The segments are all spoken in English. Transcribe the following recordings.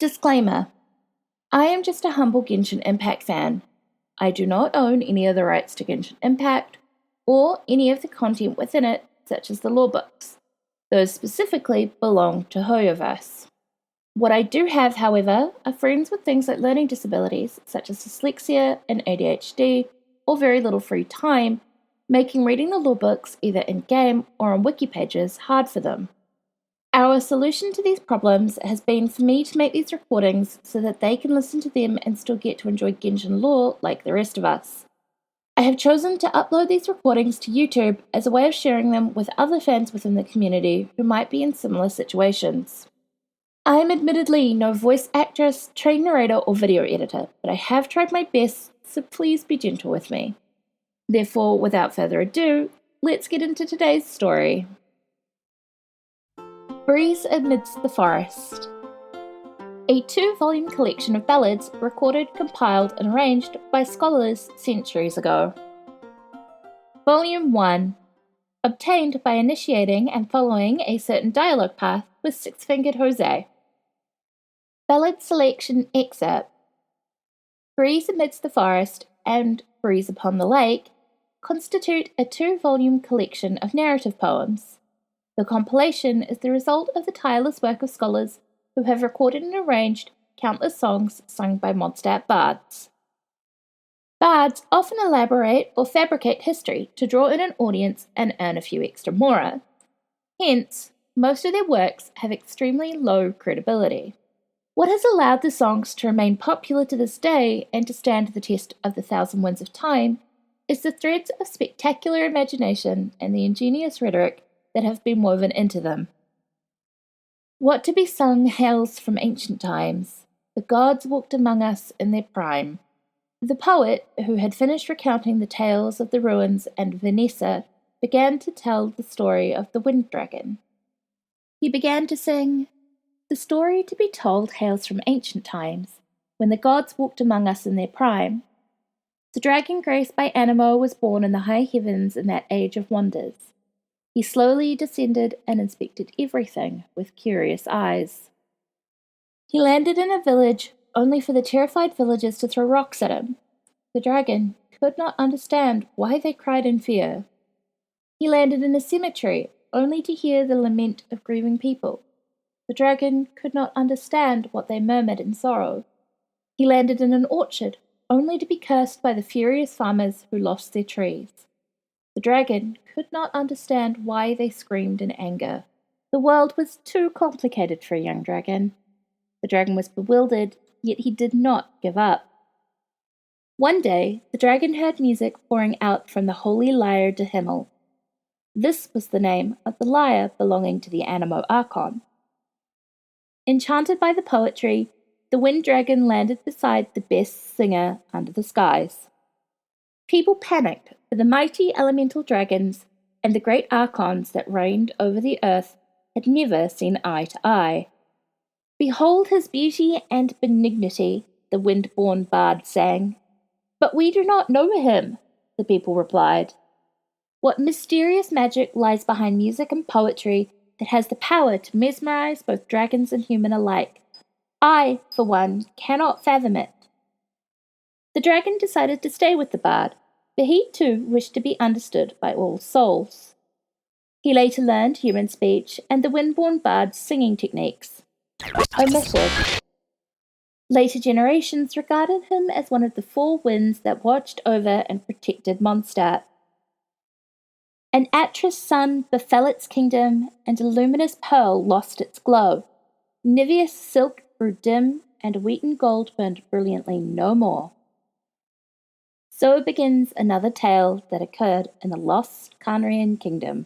Disclaimer: I am just a humble Genshin Impact fan. I do not own any of the rights to Genshin Impact, or any of the content within it, such as the lore books. Those specifically belong to Hoyoverse. What I do have, however, are friends with things like learning disabilities, such as dyslexia and ADHD, or very little free time, making reading the lore books either in-game or on wiki pages hard for them. Our solution to these problems has been for me to make these recordings so that they can listen to them and still get to enjoy Genshin lore like the rest of us. I have chosen to upload these recordings to YouTube as a way of sharing them with other fans within the community who might be in similar situations. I am admittedly no voice actress, trained narrator, or video editor, but I have tried my best, so please be gentle with me. Therefore, without further ado, let's get into today's story. Breeze Amidst the Forest. A 2-volume collection of ballads recorded, compiled, and arranged by scholars centuries ago. Volume 1. Obtained by initiating and following a certain dialogue path with Six-Fingered Jose. Ballad Selection Excerpt. Breeze Amidst the Forest and Breeze Upon the Lake constitute a 2-volume collection of narrative poems. The compilation is the result of the tireless work of scholars who have recorded and arranged countless songs sung by Mondstadt bards. Bards often elaborate or fabricate history to draw in an audience and earn a few extra mora. Hence, most of their works have extremely low credibility. What has allowed the songs to remain popular to this day and to stand the test of the 1,000 winds of time is the threads of spectacular imagination and the ingenious rhetoric that have been woven into them. What to be sung hails from ancient times. The gods walked among us in their prime. The poet, who had finished recounting the tales of the ruins and Vanessa, began to tell the story of the wind dragon. He began to sing, "The story to be told hails from ancient times, when the gods walked among us in their prime. The dragon graced by Animo was born in the high heavens in that age of wonders. He slowly descended and inspected everything with curious eyes. He landed in a village only for the terrified villagers to throw rocks at him. The dragon could not understand why they cried in fear. He landed in a cemetery only to hear the lament of grieving people. The dragon could not understand what they murmured in sorrow. He landed in an orchard only to be cursed by the furious farmers who lost their trees. The dragon could not understand why they screamed in anger. The world was too complicated for a young dragon. The dragon was bewildered, yet he did not give up. One day, the dragon heard music pouring out from the holy lyre de Himmel. This was the name of the lyre belonging to the Animo Archon. Enchanted by the poetry, the wind dragon landed beside the best singer under the skies. People panicked, for the mighty elemental dragons and the great archons that reigned over the earth had never seen eye to eye. "Behold his beauty and benignity," the wind-born bard sang. "But we do not know him," the people replied. "What mysterious magic lies behind music and poetry that has the power to mesmerize both dragons and human alike? I, for one, cannot fathom it." The dragon decided to stay with the bard, for he too wished to be understood by all souls. He later learned human speech and the wind-born bard's singing techniques. Omitted. Later generations regarded him as one of the 4 winds that watched over and protected Mondstadt. An Atris sun befell its kingdom, and a luminous pearl lost its glow. Niveus silk grew dim, and wheaten gold burned brilliantly no more. So begins another tale that occurred in the lost Canarian kingdom.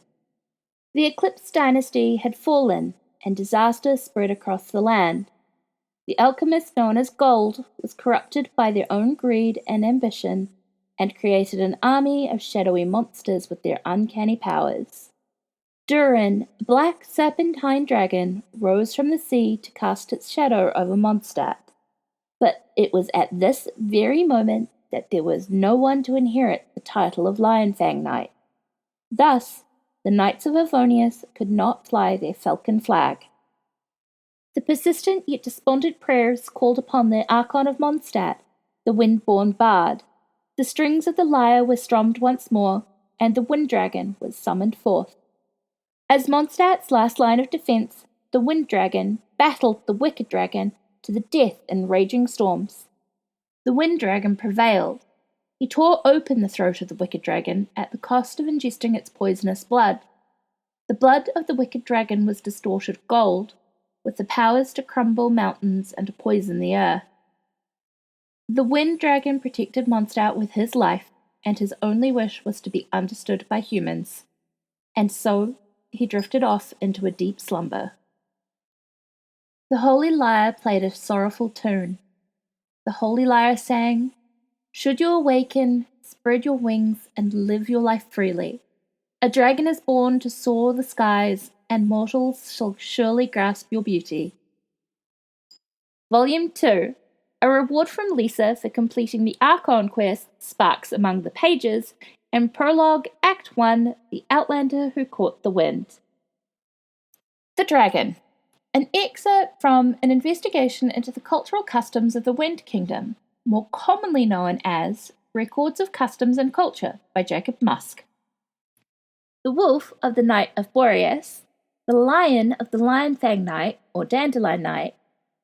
The Eclipse dynasty had fallen, and disaster spread across the land. The alchemist known as Gold was corrupted by their own greed and ambition, and created an army of shadowy monsters with their uncanny powers. Durin, a black serpentine dragon, rose from the sea to cast its shadow over Mondstadt. But it was at this very moment that there was no one to inherit the title of Lionfang Knight. Thus, the Knights of Avonius could not fly their falcon flag. The persistent yet despondent prayers called upon the Archon of Mondstadt, the wind-born bard. The strings of the lyre were strummed once more, and the wind dragon was summoned forth. As Mondstadt's last line of defence, the wind dragon battled the wicked dragon to the death in raging storms. The wind dragon prevailed. He tore open the throat of the wicked dragon at the cost of ingesting its poisonous blood. The blood of the wicked dragon was distorted gold, with the powers to crumble mountains and to poison the earth. The wind dragon protected Mondstadt with his life, and his only wish was to be understood by humans. And so he drifted off into a deep slumber. The holy lyre played a sorrowful tune. The holy lyre sang, "Should you awaken, spread your wings and live your life freely. A dragon is born to soar the skies, and mortals shall surely grasp your beauty." Volume 2. A reward from Lisa for completing the Archon quest sparks among the pages, and Prologue, Act 1, The Outlander Who Caught the Wind. The Dragon. An excerpt from an investigation into the cultural customs of the Wind Kingdom, more commonly known as Records of Customs and Culture by Jacob Musk. The wolf of the Night of Boreas, the lion of the Lion Fang Night or Dandelion Night,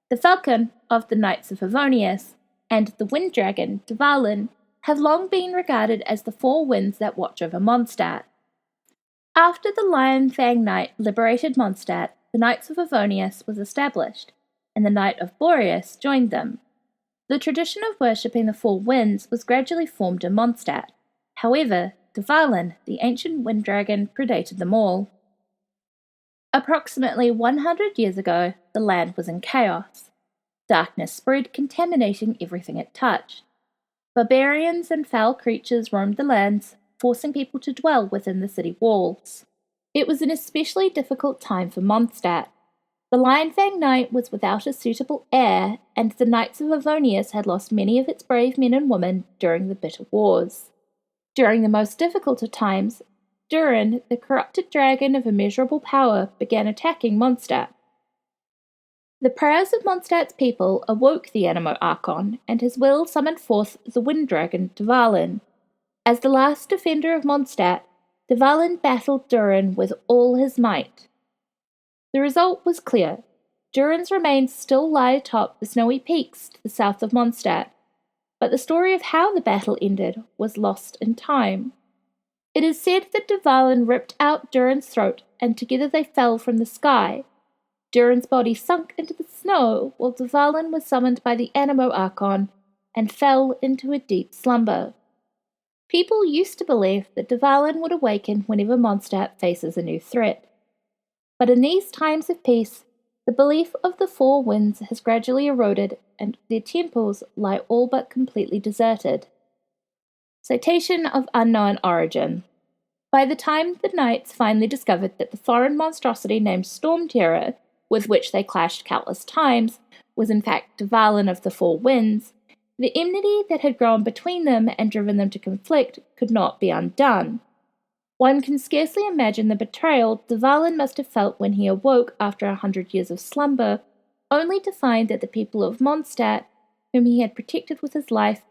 the falcon of the Knights of Favonius, and the wind dragon, Dvalin, have long been regarded as the four winds that watch over Mondstadt. After the Lion Fang Night liberated Mondstadt, the Knights of Favonius was established, and the Night of Boreas joined them. The tradition of worshipping the four winds was gradually formed in Mondstadt. However, Dvalin, the ancient wind dragon, predated them all. Approximately 100 years ago, the land was in chaos. Darkness spread, contaminating everything it touched. Barbarians and foul creatures roamed the lands, forcing people to dwell within the city walls. It was an especially difficult time for Mondstadt. The Lion Fang Night was without a suitable heir, and the Knights of Favonius had lost many of its brave men and women during the bitter wars. During the most difficult of times, Durin, the corrupted dragon of immeasurable power, began attacking Mondstadt. The prayers of Mondstadt's people awoke the Animo Archon, and his will summoned forth the wind dragon Dvalin. As the last defender of Mondstadt, Dvalin battled Durin with all his might. The result was clear. Durin's remains still lie atop the snowy peaks to the south of Mondstadt, but the story of how the battle ended was lost in time. It is said that Dvalin ripped out Durin's throat, and together they fell from the sky. Durin's body sunk into the snow, while Dvalin was summoned by the Animo Archon and fell into a deep slumber. People used to believe that Dvalin would awaken whenever Mondstadt faces a new threat. But in these times of peace, the belief of the four winds has gradually eroded, and their temples lie all but completely deserted. Citation of unknown origin. By the time the knights finally discovered that the foreign monstrosity named Storm Terror, with which they clashed countless times, was in fact Dvalin of the Four Winds, the enmity that had grown between them and driven them to conflict could not be undone. One can scarcely imagine the betrayal Dvalin must have felt when he awoke after 100 years of slumber, only to find that the people of Mondstadt, whom he had protected with his life,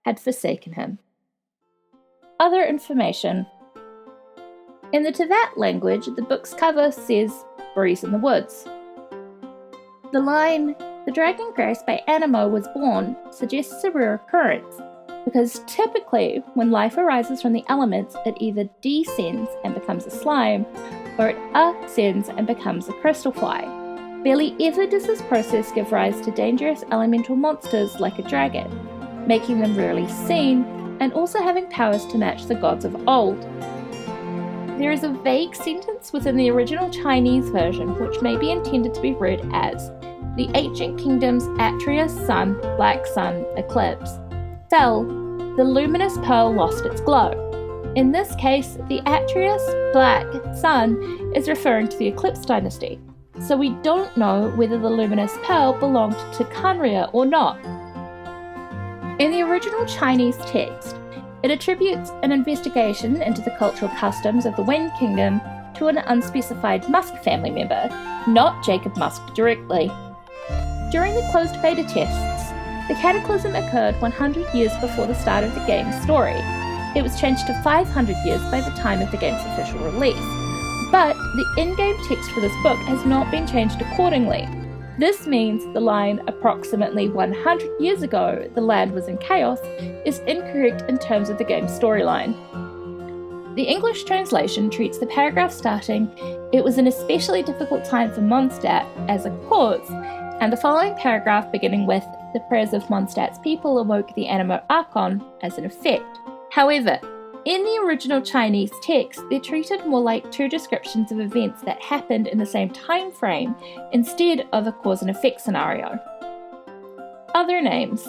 had forsaken him. Other information. In the Teyvat language, the book's cover says, "Breeze in the woods." The line, "The dragon graced by Animo was born," suggests a rare occurrence, because typically, when life arises from the elements, it either descends and becomes a slime, or it ascends and becomes a crystal fly. Barely ever does this process give rise to dangerous elemental monsters like a dragon, making them rarely seen, and also having powers to match the gods of old. There is a vague sentence within the original Chinese version which may be intended to be read as, "The ancient kingdom's Atreus sun, black sun, eclipse, fell, the luminous pearl lost its glow." In this case, the Atreus black sun is referring to the Eclipse dynasty, so we don't know whether the luminous pearl belonged to Khaenri'ah or not. In the original Chinese text, it attributes an investigation into the cultural customs of the Wind Kingdom to an unspecified Musk family member, not Jacob Musk directly. During the closed beta tests, the cataclysm occurred 100 years before the start of the game's story. It was changed to 500 years by the time of the game's official release, but the in-game text for this book has not been changed accordingly. This means the line approximately 100 years ago the land was in chaos is incorrect in terms of the game's storyline. The English translation treats the paragraph starting, "It was an especially difficult time for Mondstadt," as a cause, and the following paragraph beginning with "The prayers of Mondstadt's people awoke the Animo Archon" as an effect. However, in the original Chinese text, they're treated more like two descriptions of events that happened in the same time frame instead of a cause and effect scenario. Other names.